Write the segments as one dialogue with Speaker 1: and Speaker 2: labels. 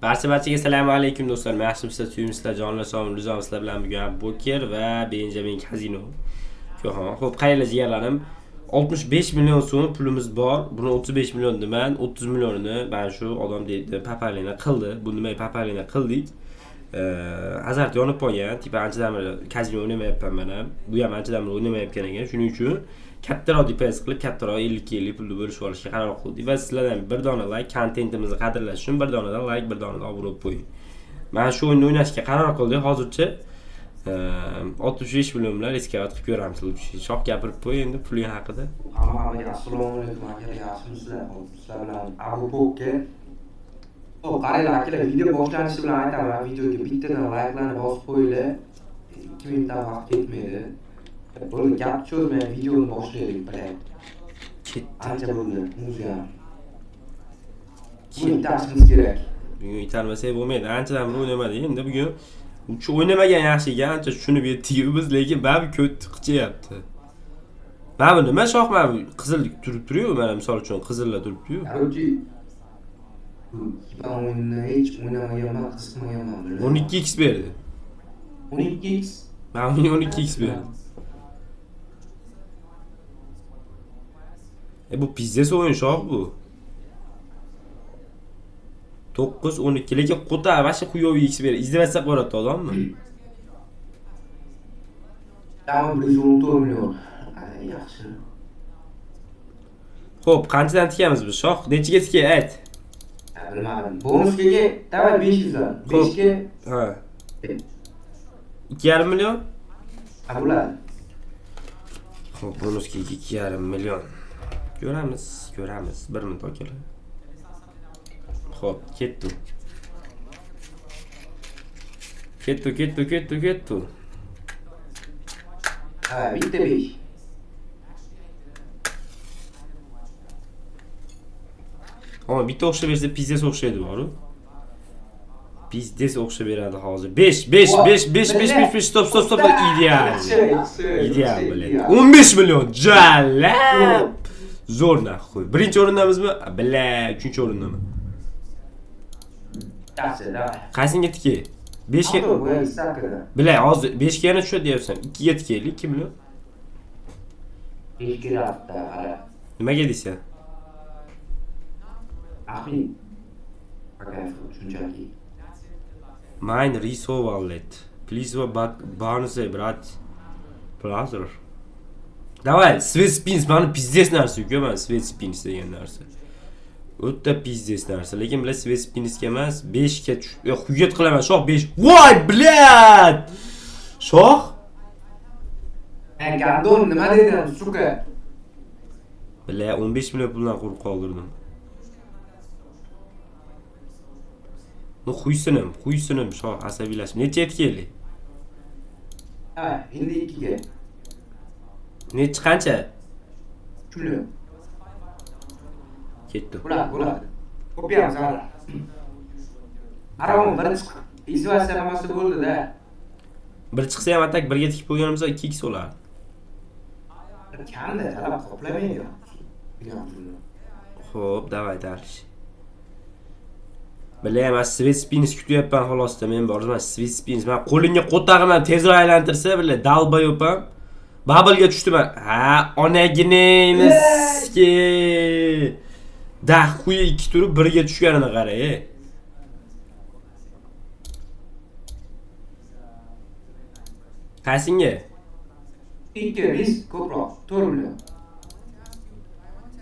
Speaker 1: Barchaga assalomu alaykum do'stlar. Yaxshimisizlar, suyimsizlar, jonlar sog'lom, rizomsizlar bilan bugun Boker va Benjamin Kazino. Xo'p, qayerlar jigarlarim? 65 million so'm pulimiz bor. Buni 35 million deman, 30 millionini men shu odam dedi, papalina qildi. Bu nima papalina qildik? Azart yonib qolgan. Tipa anchadan beri kazino o'ynamayapman men ham. Bu ham anchadan beri o'ynamayotgan ekan. Shuning uchun kattaroq depoz qilib, kattaroq 50 kellik pulni bo'lishib olishga qaror qildik. Va sizlardan bir dona like, kontentimizni qadrlash uchun bir donadan like, bir donadan obro' qo'ying. Men shu o'yinni o'ynashga qaror qildik. Hozircha 65 million bilan riskovat qilib ko'ramiz. Shoh gapirib qo'y endi puling haqida.
Speaker 2: Hammaga assalomu alaykum aka, yaxshimisizlar? Sizlar bilan Abu Boker. Xo'p, qaranglar akalar, video boshlanishi bilan aytaman, videoga bittadan like'larni bosib qo'yinglar. 2 minutdan vaqt ketmaydi. Bo'ldi, gap cho'zmay videoni boshlaylik bilan. Ancha bo'ldi, muzga. Buni itarishimiz kerak.
Speaker 1: Bugun itarmasak bo'lmaydi. Anchadan beri o'ynamadik. Endi bugun shu o'ynamagan yaxshi ekan, ancha tushunib yetdik biz, lekin baribir ko't qichayapti. Mana bu nima shoh, mana bu qizil turib-turib, mana misol uchun qizillar turib-turib.
Speaker 2: Yo'qki, ben oyunu hiç oynamaganman, qismaganman.
Speaker 1: 12x berdi.
Speaker 2: 12x.
Speaker 1: Ben 12x berdi. Bu pizdes oyun shoh bu. 9 12 lekin quta vashi xuyoviy x berdi. İzlemezsek ko'radi odammi?
Speaker 2: Tamam, 114 million. Yaxshi.
Speaker 1: Xo'p, qanchadan tikamiz biz shoh? Nechiga tikay ayt.
Speaker 2: Bilmadim. Bonuskaga davay 500 dan. 5 ga
Speaker 1: Ha. 2,5 million?
Speaker 2: Ha, bo'ladi.
Speaker 1: Xo'p, bonuska 2,5 million. Ko'ramiz. 1 minut akalar. Xo'p, ketdi. Ketdi.
Speaker 2: Ha, bitta 5.
Speaker 1: Ama bitta o'xshab bersa pizdes o'xshaydi boru. Pizdes o'xshab beradi hozir. 5 stop. Ideal. İdeal bilet. 15 milyon. Jalab. Zo'r naxoy. Birinchi o'rindamizmi? Billa, uchinchi o'rindami?
Speaker 2: Yaxshi, davay.
Speaker 1: Qaysinga tikay? 5 ga. Billa, hozir 5 ga yana tushadi deyapsan. 2 ga tikaylik, 2 million.
Speaker 2: 5 ga hatta, qara.
Speaker 1: Nimaga deysan?
Speaker 2: Axi. Aka, shunchaki.
Speaker 1: Mine Riso wallet. Please bonus brat. Brother. Давай, Sweet Spins bana pizdes narsa-ku, men Sweet Spins degan narsa. O'ta pizdes narsa, lekin bilan Sweet Spins emas, 5 ga xuyat qilaman, shoh 5. Voy, blad! Shoh?
Speaker 2: Gandon nima dedin, suka?
Speaker 1: Billa 15 million puldan qurib qoldirdim. No xuysinim shoh asabiylashib. Necha etkaylik?
Speaker 2: Ha, endi 2 ga.
Speaker 1: Necha qancha?
Speaker 2: 3 million.
Speaker 1: Ketdi.
Speaker 2: Bo'ladi. Ko'payamiz hali. Aravom birinchi izvatsiya nimasi bo'ldi-da.
Speaker 1: Bir chiqsa ham atak 1 ga tikib qo'yganimizda 2x bo'lardi.
Speaker 2: Kamda talab qoplamaydi.
Speaker 1: Xo'p, davay dalish. Bilaman, Sweet Spins kutyapman xolosda, men borman Sweet Spins. Men qo'lingga qo'tag'imdan tezroq aylantirsa, billa dalbayopam. Bubble'ga tushdim. Ha, onaginemiski. Daxuy 2 turib 1 ga tushganini qara-ey. Qaysinga?
Speaker 2: 2 biz ko'proq 4 million.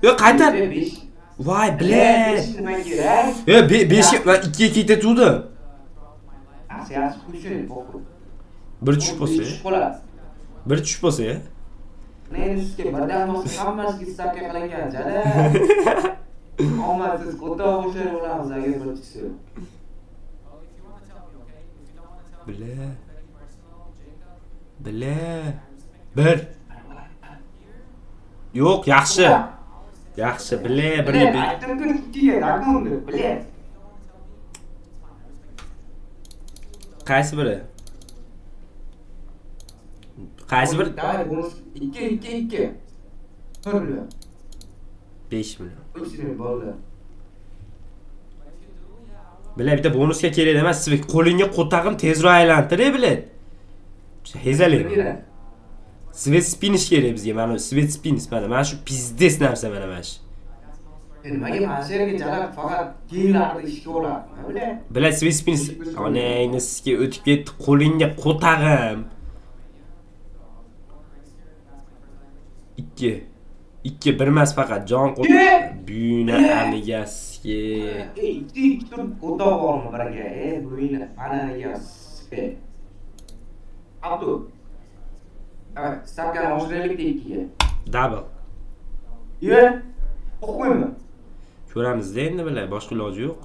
Speaker 1: Yo, qaytar.
Speaker 2: 5.
Speaker 1: Voy, blad.
Speaker 2: Nima kerak?
Speaker 1: Yo, 5 ga 2 ga ketatuvdi.
Speaker 2: Asiyasi qo'shing, pokru.
Speaker 1: Bir tushib bo'lsa. Bir tushib bo'lsa.
Speaker 2: Neyse, birdan bo'lsa hammasiga stavka qilingan jala. Omadsiz o'ta o'xshar bo'lamiz agar bir tushsa.
Speaker 1: Billa. Bir. Yo'q, yaxshi. Yaxshi, billa, bir.
Speaker 2: Aytdim-ku, 2 ga dakondi, billa.
Speaker 1: Qaysi biri? Qaysi bir?
Speaker 2: Davay, bonus 2. 4 million.
Speaker 1: 5 million.
Speaker 2: 3 million bo'ldi.
Speaker 1: Bile bitta bonusga kerak emas, siz qo'lingga qo'tag'im tezroq aylantiray bilet. Hezali. Svet spinish kerak bizga. Mana svet spinish mana shu pizdes narsa mana shu.
Speaker 2: Nimaga masherga jalab faqat kiyimlarni ishga oladi. Nima
Speaker 1: Bile svet spinish. Onayni sizga o'tib ketdi qo'lingga qo'tag'im. 2 bir emas faqat jon buyna amigasiga.
Speaker 2: Ikki tur o'toq bormi biraga? Buyna anagasiga. Abdu. Evet, stavkani oshiraylik ikkiga.
Speaker 1: Double.
Speaker 2: Ye? O'qiymi?
Speaker 1: Ko'ramizda endi bile boshqa iloji yo'q.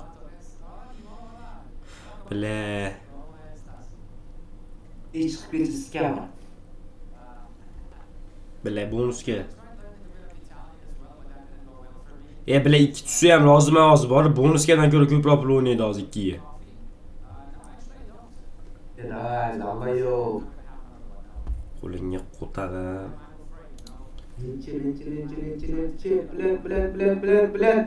Speaker 1: Bile
Speaker 2: Hech chiqib ketishga.
Speaker 1: Bile bonusga. Bile 2 tushsa ham lozim emas bor. Bonusgadan ko'ra ko'proq pul o'ynaydi hozir 2 ga.
Speaker 2: Albayo.
Speaker 1: Qo'lingga qo'tag'im.
Speaker 2: Bilan.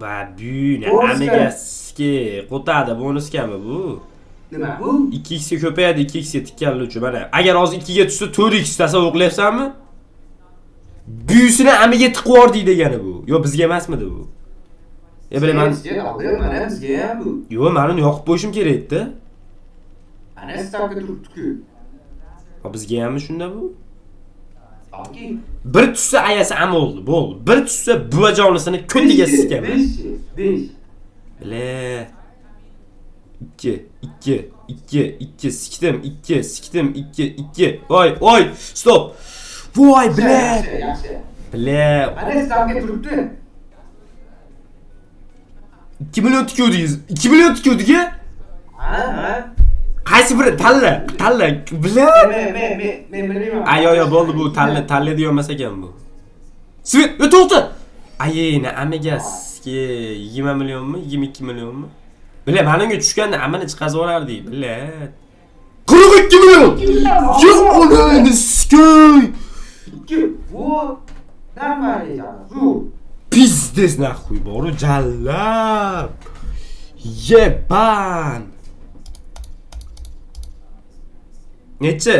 Speaker 1: Va buyna amigasiga qo'tadi bonuskami bu?
Speaker 2: Nima bu?
Speaker 1: 2x ga ko'payadi, 2x ga tikkanlik mana. Agar hozir 2 ga tushsa 4x tasavvur qilyapsanmi? Büyüsini amiga tiqib yordi degani bu. Yo bizga emasmidi bu? Bilaman.
Speaker 2: Mana bizga ham bu.
Speaker 1: Yo, men uni yoqib qo'yishim kerak edi.
Speaker 2: Ana stavka turibdi-ku.
Speaker 1: Bizga hammi shunda bu?
Speaker 2: Yoki
Speaker 1: Bir tushsa ayasi am oldi, bo'ldi. Bir tushsa buvajonisini ko'tiga sikaman.
Speaker 2: 5.
Speaker 1: Bile. 2 sikdim 2. Voy, stop. Voy, bile. Bile.
Speaker 2: Ana stavka turibdi.
Speaker 1: 2 million tikiyordingiz. 2 million tikiyordingiz?
Speaker 2: Ha?
Speaker 1: Qaysi biri tanla. Bile.
Speaker 2: Men bilmayman.
Speaker 1: Yo, bo'ldi bu tanla deyolmas ekan bu. Svet, to'xta. Ayina amigasiga 20 millionmi, 22 millionmi? Bile, menga tushganda hammani chiqazib olardik, bile. 42 million. Yo'q, onani skoy.
Speaker 2: Bu nima bu?
Speaker 1: Pizdes nahvoy boru jallab. Yeban. Necha?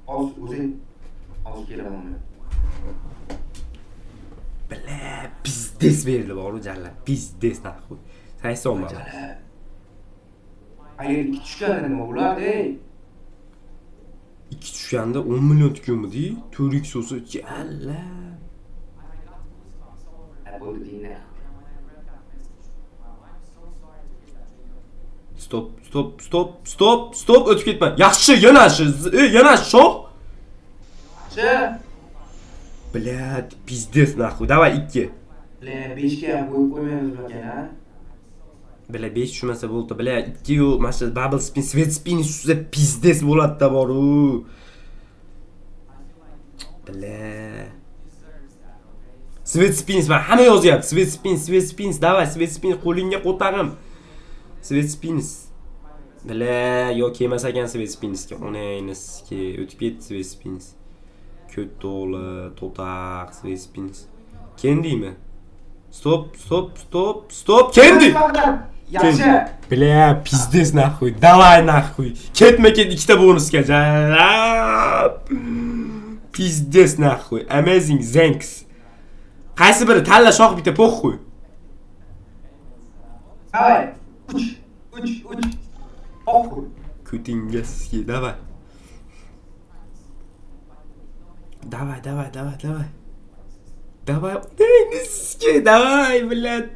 Speaker 2: O'zing kelaman.
Speaker 1: Bile, pizdes berdi boru jallab. Pizdes nahvoy. 80 ming.
Speaker 2: Agar 2 tushganda nima bo'ladi?
Speaker 1: 2 tushganda 10 million tikkanmidi? 4x olsa jalla.
Speaker 2: Bo'ldi deyna.
Speaker 1: Stop, o'tib ketma. Yaxshi, yana shoh. Блядь, пиздец нахуй. Давай 2.
Speaker 2: 5 ga ham qo'yib qo'ymaymiz ekan, ha?
Speaker 1: Bile 5 tushmasa bo'ldi. Bile 2 yu mana bubble spin, svet spin ustida pizdes bo'ladi-da boru. Bile. Svet spin, men hamma yozyapti. Svet spin, давай, svet spin qo'lingga qo'tag'im. Svet spin. Bile, yo kelmas ekan svet spinga. Onayniski o'tib ketdi svet spin. Ko't to'g'li, to'taq, svet spin. Kendimi? Stop. Kendi.
Speaker 2: Yaxshi.
Speaker 1: Bля, pizdes nahvoy. Давай nahvoy. Ketma-ket ikkita bonusga jalab. Pizdes nahvoy. Amazing, thanks. Qaysi biri tanla shoh bitta po'xo'y.
Speaker 2: Давай. 3. Po'xo'y.
Speaker 1: Kutingaski, давай. Давай. Neyniski, давай, блядь.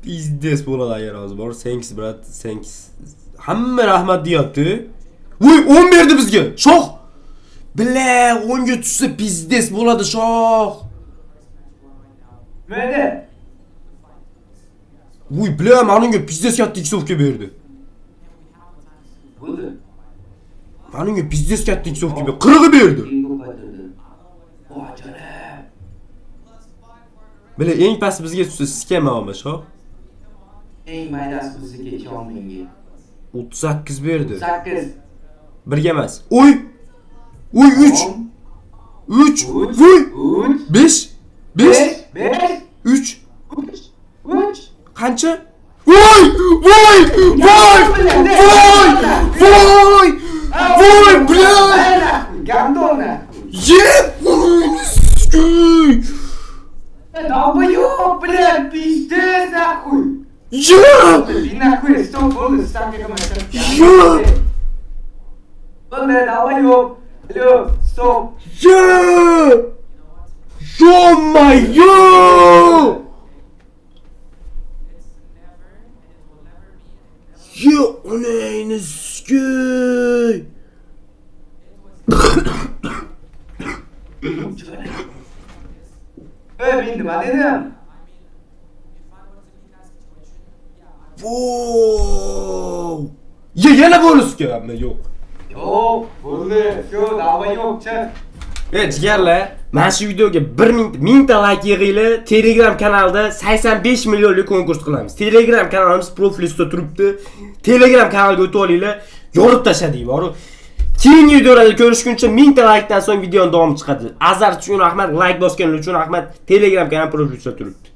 Speaker 1: Pizdes bo'ladi agar hozir bor. Thanks, brat, thanks. Hamma rahmat deyapti. Voy, 10 berdi bizga. Shoh. Bля, 10 ga tushsa pizdes bo'ladi, shoh.
Speaker 2: Nima?
Speaker 1: Voy, bля, menga pizdes katta iksovka berdi.
Speaker 2: Bo'ldi.
Speaker 1: Menga pizdes katta iksovka berdi. 40 berdi.
Speaker 2: Voy jana.
Speaker 1: Bля, eng past bizga tushsa skema olma, shoh.
Speaker 2: Eng maydasi bizga 2 mingga.
Speaker 1: 38 berdi.
Speaker 2: 8.
Speaker 1: Birga emas. Oy 3. Voy 5. 3. Qancha? Voy! Voy! Voy! Voy! Voy! Voy, блядь!
Speaker 2: Гандона!
Speaker 1: Ебаный!
Speaker 2: Долбоёб, блядь, пиздец, нахуй!
Speaker 1: Еб!
Speaker 2: Ты нахуй, стоп, болды, ставь как
Speaker 1: Еб!
Speaker 2: Болды, долбоёб! Алло, стоп!
Speaker 1: Еб! Ё-моё! Ё-онайны скөй!
Speaker 2: Men nima dedim?
Speaker 1: Wow! Yana bonusga yo'q.
Speaker 2: Yo'q, bo'ldi. Shu, dolbоёb, chiq.
Speaker 1: Jigarlar, mana shu videoga 1000 ta like yig'inglar, Telegram kanalida 85 millionlik konkurs qilamiz. Telegram kanalimiz profilida turibdi. Telegram kanaliga o'tib olinglar, yorib tashladik, bor. Keyingi videolarda ko'rishguncha 1000 ta like dan so'ng videoning davomi chiqadi. Azar uchun rahmat, like bosganlar uchun rahmat. Telegram kanal profilida turibdi.